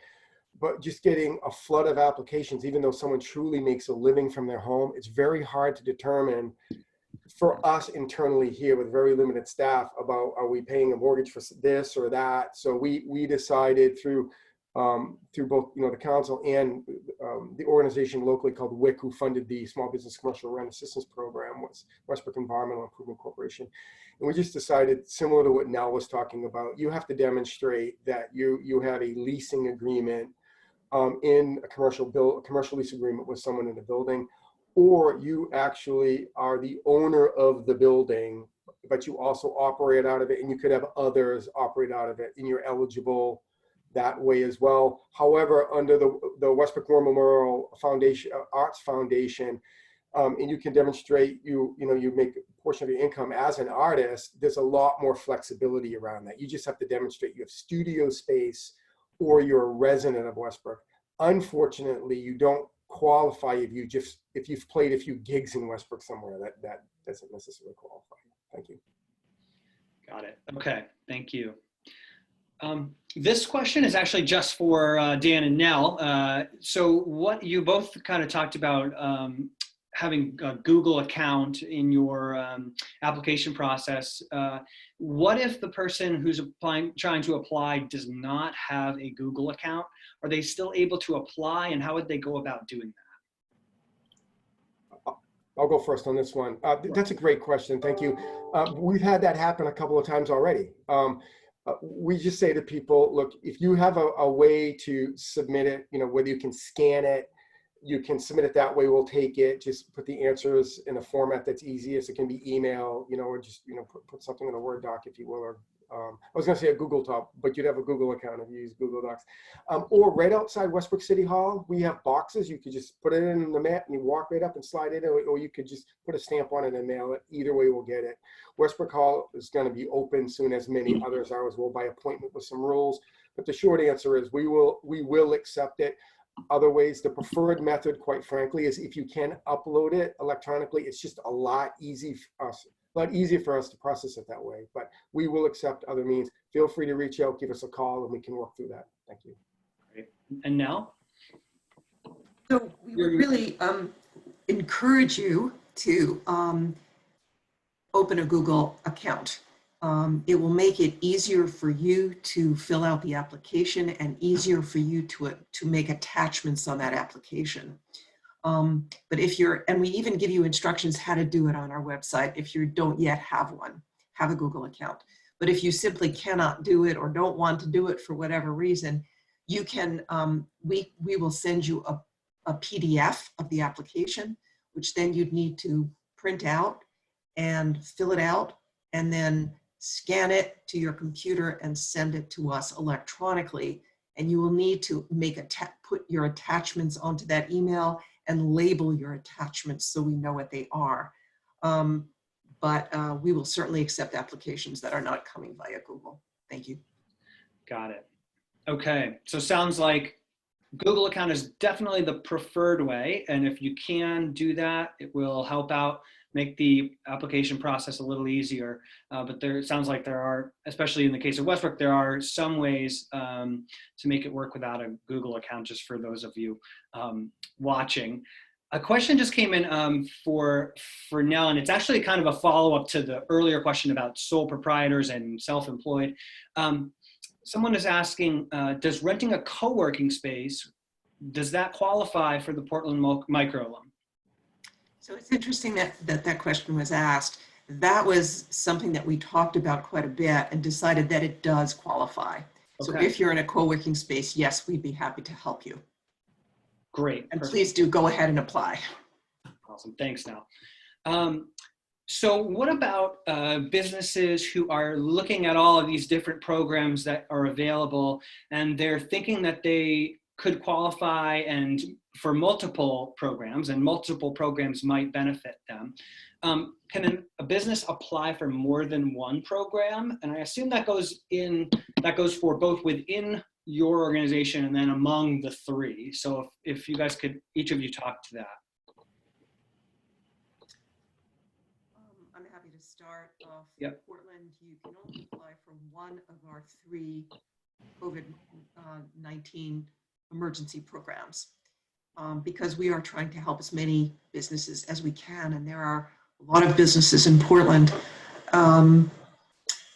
but just getting a flood of applications, even though someone truly makes a living from their home, it's very hard to determine for us internally here with very limited staff about, are we paying a mortgage for this or that? So we decided through both the council and the organization locally called WIC, who funded the Small Business Commercial Rent Assistance Program, was Westbrook Environmental Improvement Corporation. And we just decided, similar to what Nell was talking about, you have to demonstrate that you have a leasing agreement in a commercial lease agreement with someone in the building, or you actually are the owner of the building, but you also operate out of it, and you could have others operate out of it, and you're eligible that way as well. However, under the Westbrook War Memorial Foundation, Arts Foundation, and you can demonstrate you make a portion of your income as an artist, there's a lot more flexibility around that. You just have to demonstrate you have studio space or you're a resident of Westbrook. Unfortunately, you don't qualify if you've played a few gigs in Westbrook somewhere. That doesn't necessarily qualify. Thank you. Got it. Okay, thank you. This question is actually just for Dan and Nell. So what you both kind of talked about, having a Google account in your application process. What if the person who's trying to apply does not have a Google account? Are they still able to apply, and how would they go about doing that? I'll go first on this one. That's a great question. Thank you. We've had that happen a couple of times already. We just say to people, look, if you have a way to submit it, whether you can scan it, you can submit it that way, we'll take it. Just put the answers in a format that's easiest. It can be email, or just, put something in a Word doc, if you will, or I was going to say a Google Doc, but you'd have a Google account if you use Google Docs. Or right outside Westbrook City Hall, we have boxes. You could just put it in the mat and you walk right up and slide it in, or you could just put a stamp on it and mail it. Either way, we'll get it. Westbrook Hall is going to be open soon, as many others are as well, by appointment with some rules. But the short answer is we will accept it. Other ways, the preferred method, quite frankly, is if you can upload it electronically. It's just a lot easier for us to process it that way. But we will accept other means. Feel free to reach out, give us a call, and we can work through that. Thank you. Great. And now? So we would really encourage you to open a Google account. It will make it easier for you to fill out the application and easier for you to make attachments on that application. But and we even give you instructions how to do it on our website if you don't yet have a Google account. But if you simply cannot do it or don't want to do it for whatever reason, you can, we will send you a PDF of the application, which then you'd need to print out and fill it out and then scan it to your computer and send it to us electronically. And you will need to put your attachments onto that email and label your attachments so we know what they are. But we will certainly accept applications that are not coming via Google. Thank you. Got it. Okay, so sounds like Google account is definitely the preferred way. And if you can do that, it will help out, make the application process a little easier. But it sounds like there are, especially in the case of Westbrook, there are some ways to make it work without a Google account, just for those of you watching. A question just came in for Nell, and it's actually kind of a follow-up to the earlier question about sole proprietors and self-employed. Someone is asking, does renting a co-working space, does that qualify for the Portland microloan? So it's interesting that question was asked. That was something that we talked about quite a bit and decided that it does qualify. Okay. So if you're in a co-working space, yes, we'd be happy to help you. Great. And please do go ahead and apply. Awesome. Thanks, Nell. So what about businesses who are looking at all of these different programs that are available, and they're thinking that they could qualify and for multiple programs, and multiple programs might benefit them? Can a business apply for more than one program? And I assume that goes for both within your organization and then among the three. So if you guys could, each of you, talk to that. I'm happy to start off. Yep. Portland, you can only apply for one of our 3 COVID-19 emergency programs because we are trying to help as many businesses as we can, and there are a lot of businesses in Portland.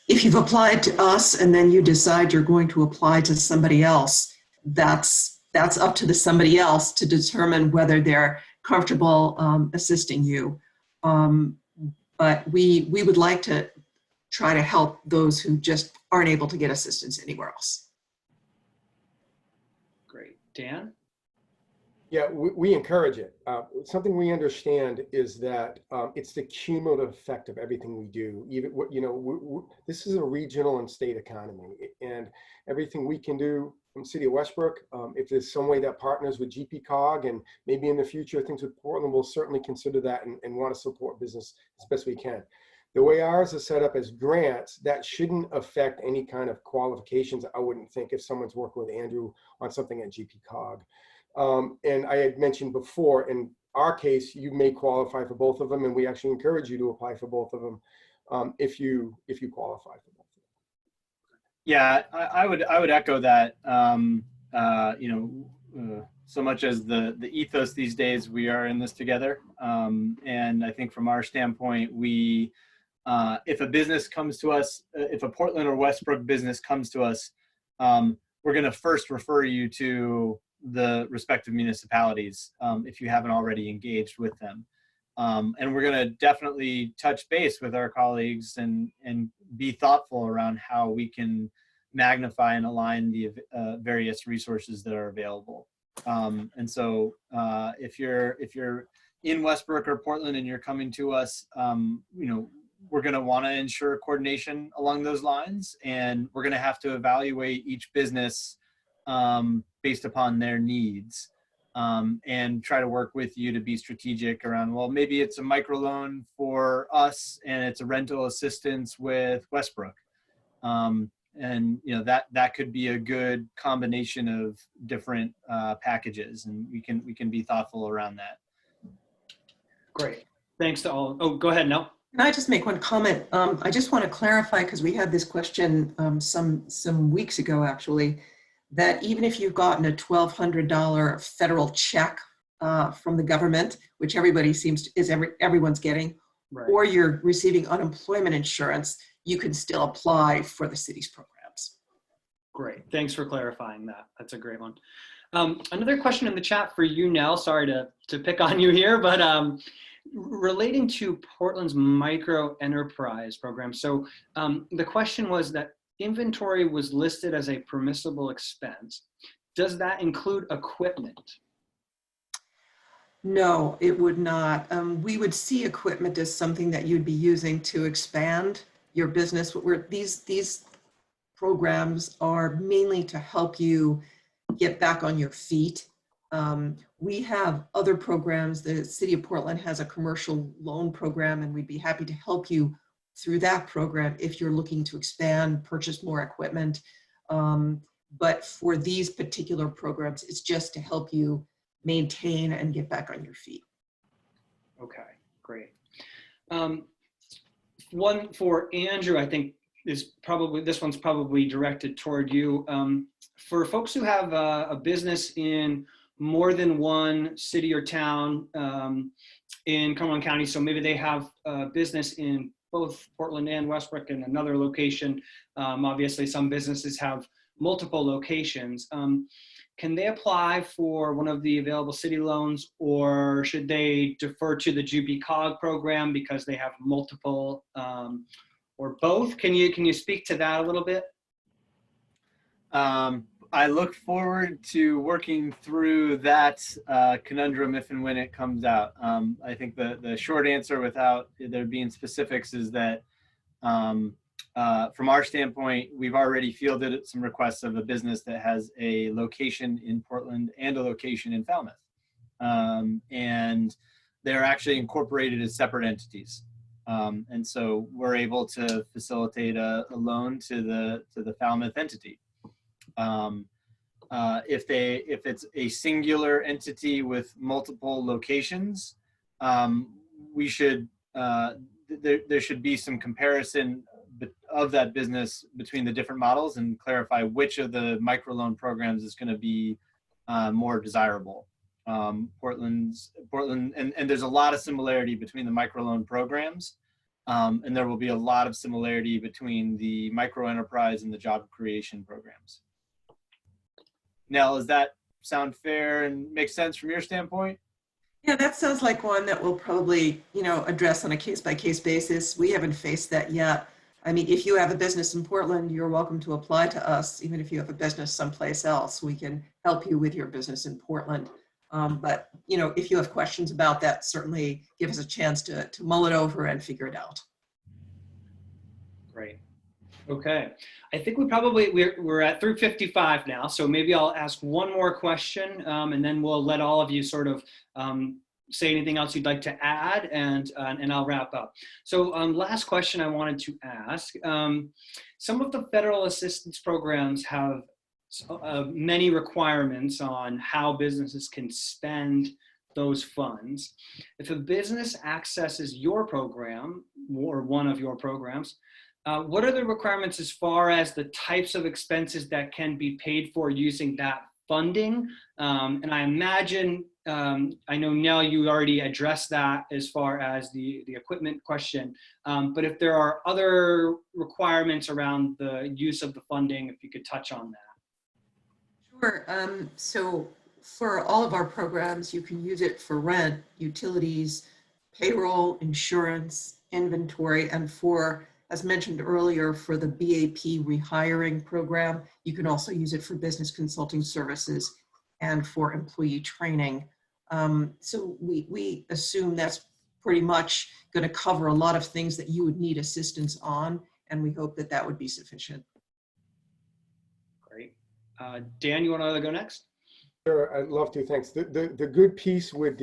If you've applied to us and then you decide you're going to apply to somebody else, that's up to the somebody else to determine whether they're comfortable assisting you. But we would like to try to help those who just aren't able to get assistance anywhere else. Great. Dan? Yeah, we encourage it. Something we understand is that it's the cumulative effect of everything we do. Even this is a regional and state economy, and everything we can do from City of Westbrook. If there's some way that partners with GPCOG, and maybe in the future things with Portland, we'll certainly consider that and want to support business as best we can. The way ours is set up as grants, that shouldn't affect any kind of qualifications. I wouldn't think if someone's working with Andrew on something at GPCOG. And I had mentioned before, in our case, you may qualify for both of them, and we actually encourage you to apply for both of them if you qualify for both of them. Yeah, I would echo that. So much as the ethos these days, we are in this together, and I think from our standpoint, we if a business comes to us, if a Portland or Westbrook business comes to us, we're going to first refer you to the respective municipalities if you haven't already engaged with them. And we're going to definitely touch base with our colleagues and be thoughtful around how we can magnify and align the various resources that are available. And so if you're in Westbrook or Portland and you're coming to us, we're going to want to ensure coordination along those lines, and we're going to have to evaluate each business based upon their needs, and try to work with you to be strategic around, well, maybe it's a microloan for us and it's a rental assistance with Westbrook. And that could be a good combination of different packages, and we can be thoughtful around that. Great. Thanks to all. Oh, go ahead, Nell. Can I just make one comment? I just want to clarify, because we had this question some weeks ago, actually, that even if you've gotten a $1,200 federal check from the government, which everybody everyone's getting, right, or you're receiving unemployment insurance, you can still apply for the city's programs. Great. Thanks for clarifying that. That's a great one. Another question in the chat for you, Nell. Sorry to pick on you here, but relating to Portland's micro enterprise program. So the question was that inventory was listed as a permissible expense. Does that include equipment? No, it would not. We would see equipment as something that you'd be using to expand your business. These programs are mainly to help you get back on your feet. We have other programs. The City of Portland has a commercial loan program, and we'd be happy to help you through that program if you're looking to expand, purchase more equipment. But for these particular programs, it's just to help you maintain and get back on your feet. Okay, great. One for Andrew, I think this one's probably directed toward you. For folks who have a business in more than one city or town in Cumberland County, so maybe they have a business in both Portland and Westbrook and another location. Obviously, some businesses have multiple locations. Can they apply for one of the available city loans, or should they defer to the GPCOG program because they have multiple, or both? Can you speak to that a little bit? I look forward to working through that conundrum if and when it comes out. I think the short answer, without there being specifics, is that from our standpoint, we've already fielded some requests of a business that has a location in Portland and a location in Falmouth. And they're actually incorporated as separate entities. And so we're able to facilitate a loan to the Falmouth entity. If it's a singular entity with multiple locations, we should there should be some comparison of that business between the different models and clarify which of the microloan programs is going to be more desirable. Portland, and there's a lot of similarity between the microloan programs, and there will be a lot of similarity between the micro enterprise and the job creation programs. Nell, does that sound fair and make sense from your standpoint? Yeah, that sounds like one that we'll probably, address on a case-by-case basis. We haven't faced that yet. I mean, if you have a business in Portland, you're welcome to apply to us. Even if you have a business someplace else, we can help you with your business in Portland. But, you know, if you have questions about that, certainly give us a chance to mull it over and figure it out. Great. Okay. I think we're at through 55 now, so maybe I'll ask one more question, and then we'll let all of you sort of say anything else you'd like to add, and I'll wrap up. So last question I wanted to ask, some of the federal assistance programs have many requirements on how businesses can spend those funds. If a business accesses your program or one of your programs, what are the requirements as far as the types of expenses that can be paid for using that funding? And I imagine, I know Nell, you already addressed that as far as the equipment question, but if there are other requirements around the use of the funding, if you could touch on that. Sure. So for all of our programs, you can use it for rent, utilities, payroll, insurance, inventory, and for, as mentioned earlier, for the BAP rehiring program, you can also use it for business consulting services and for employee training. So we assume that's pretty much going to cover a lot of things that you would need assistance on, and we hope that that would be sufficient. Great. Dan, you want to go next? Sure, I'd love to. Thanks. The good piece with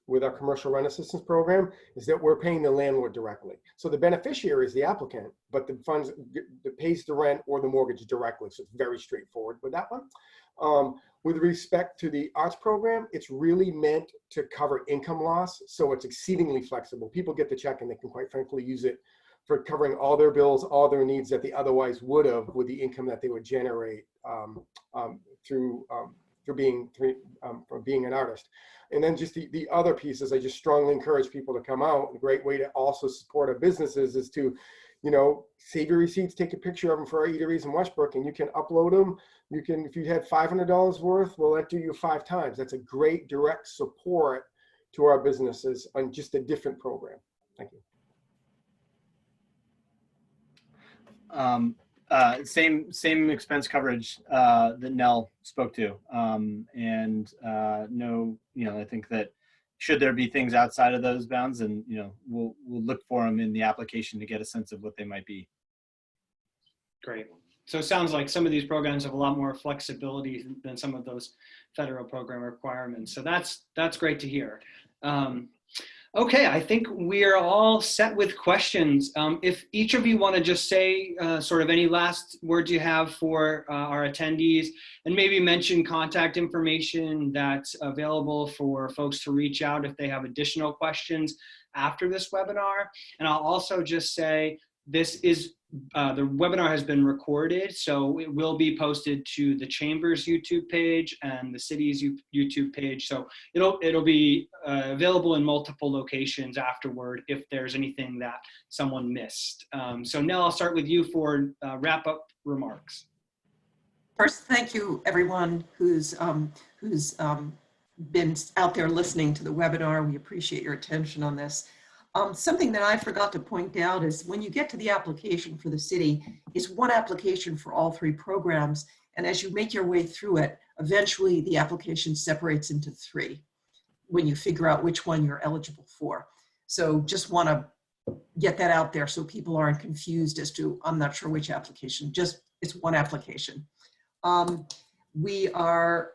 with our commercial rent assistance program is that we're paying the landlord directly. So the beneficiary is the applicant, but the funds that pays the rent or the mortgage directly. So it's very straightforward with that one. With respect to the arts program, it's really meant to cover income loss. So it's exceedingly flexible. People get the check and they can quite frankly use it for covering all their bills, all their needs that they otherwise would have with the income that they would generate through being an artist. And then just the other pieces, I just strongly encourage people to come out. A great way to also support our businesses is to, you know, save your receipts, take a picture of them for our eateries in Westbrook, and you can upload them. You can, if you had $500 worth, we'll enter you 5 times. That's a great direct support to our businesses on just a different program. Thank you. Same expense coverage that Nell spoke to, no, you know, I think that should there be things outside of those bounds, and you know, we'll look for them in the application to get a sense of what they might be. Great. So it sounds like some of these programs have a lot more flexibility than some of those federal program requirements. So that's great to hear. Okay, I think we are all set with questions. If each of you want to just say sort of any last words you have for our attendees, and maybe mention contact information that's available for folks to reach out if they have additional questions after this webinar. And I'll also just say this is the webinar has been recorded, so it will be posted to the Chamber's YouTube page and the city's YouTube page. So it'll be available in multiple locations afterward if there's anything that someone missed. So Nell, I'll start with you for wrap-up remarks. First, thank you everyone who's been out there listening to the webinar. We appreciate your attention on this. Something that I forgot to point out is when you get to the application for the city, it's one application for all 3 programs. And as you make your way through it, eventually the application separates into 3 when you figure out which one you're eligible for. So just want to get that out there so people aren't confused as to, I'm not sure which application, just it's one application. We are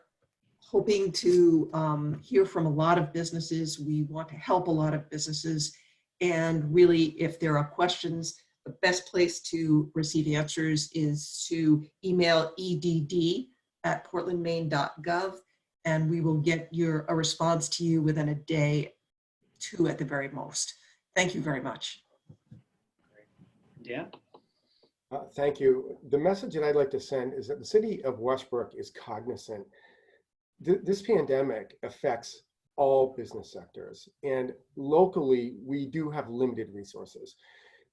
hoping to hear from a lot of businesses. We want to help a lot of businesses. And really, if there are questions, the best place to receive answers is to email edd@portlandmaine.gov, and we will get a response to you within a day, 2 at the very most. Thank you very much. Yeah. Thank you. The message that I'd like to send is that the city of Westbrook is cognizant. This pandemic affects all business sectors, and locally we do have limited resources.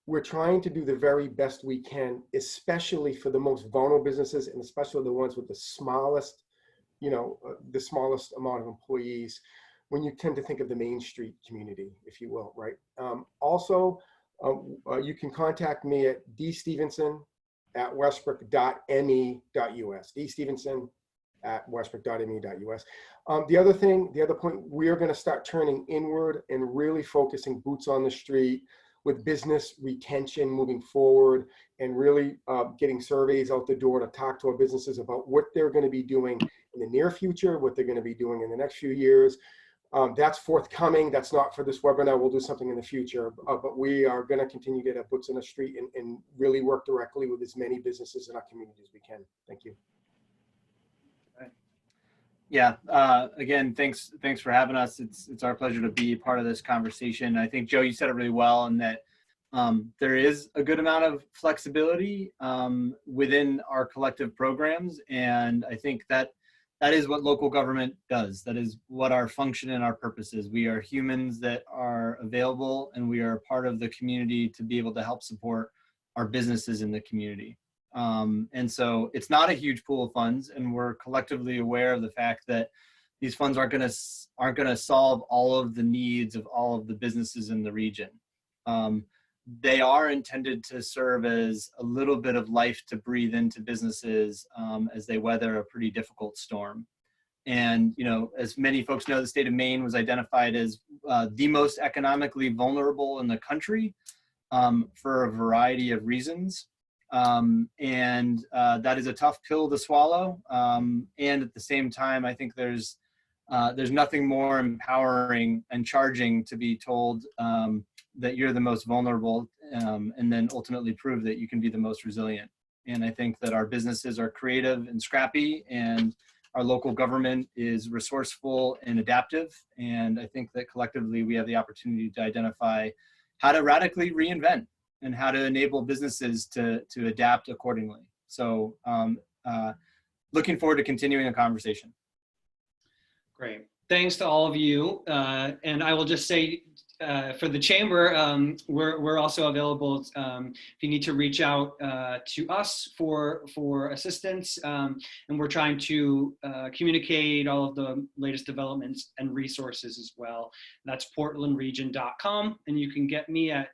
We're trying to do the very best we can, especially for the most vulnerable businesses, and especially the ones with the smallest, the smallest amount of employees, when you tend to think of the Main Street community, if you will, right? You can contact me at dstevenson@westbrook.me.us, dstevenson westbrook.me.us. The other point, we are going to start turning inward and really focusing boots on the street with business retention moving forward, and really getting surveys out the door to talk to our businesses about what they're going to be doing in the near future, what they're going to be doing in the next few years. That's forthcoming. That's not for this webinar. We'll do something in the future, but we are going to continue to get our boots on the street and really work directly with as many businesses in our community as we can. Thank you. Yeah, again, thanks for having us. It's our pleasure to be part of this conversation. I think, Joe, you said it really well, in that there is a good amount of flexibility within our collective programs, and I think that is what local government does. That is what our function and our purpose is. We are humans that are available, and we are part of the community to be able to help support our businesses in the community. And so it's not a huge pool of funds, and we're collectively aware of the fact that these funds aren't going to solve all of the needs of all of the businesses in the region. They are intended to serve as a little bit of life to breathe into businesses as they weather a pretty difficult storm. And, you know, as many folks know, the state of Maine was identified as the most economically vulnerable in the country for a variety of reasons. And that is a tough pill to swallow. And at the same time, I think there's nothing more empowering and charging to be told that you're the most vulnerable, and then ultimately prove that you can be the most resilient. And I think that our businesses are creative and scrappy, and our local government is resourceful and adaptive. And I think that collectively we have the opportunity to identify how to radically reinvent and how to enable businesses to adapt accordingly. So looking forward to continuing the conversation. Great. Thanks to all of you. And I will just say, for the chamber, we're also available if you need to reach out to us for assistance. And we're trying to communicate all of the latest developments and resources as well. That's portlandregion.com, and you can get me at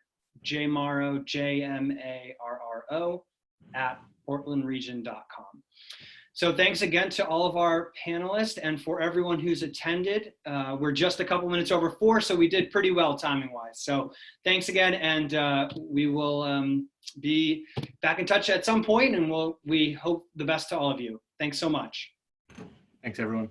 jmarro, JMARRO, at portlandregion.com. So thanks again to all of our panelists and for everyone who's attended. We're just a couple minutes over 4, so we did pretty well timing wise. So thanks again, and we will be back in touch at some point, and we hope the best to all of you. Thanks so much. Thanks, everyone.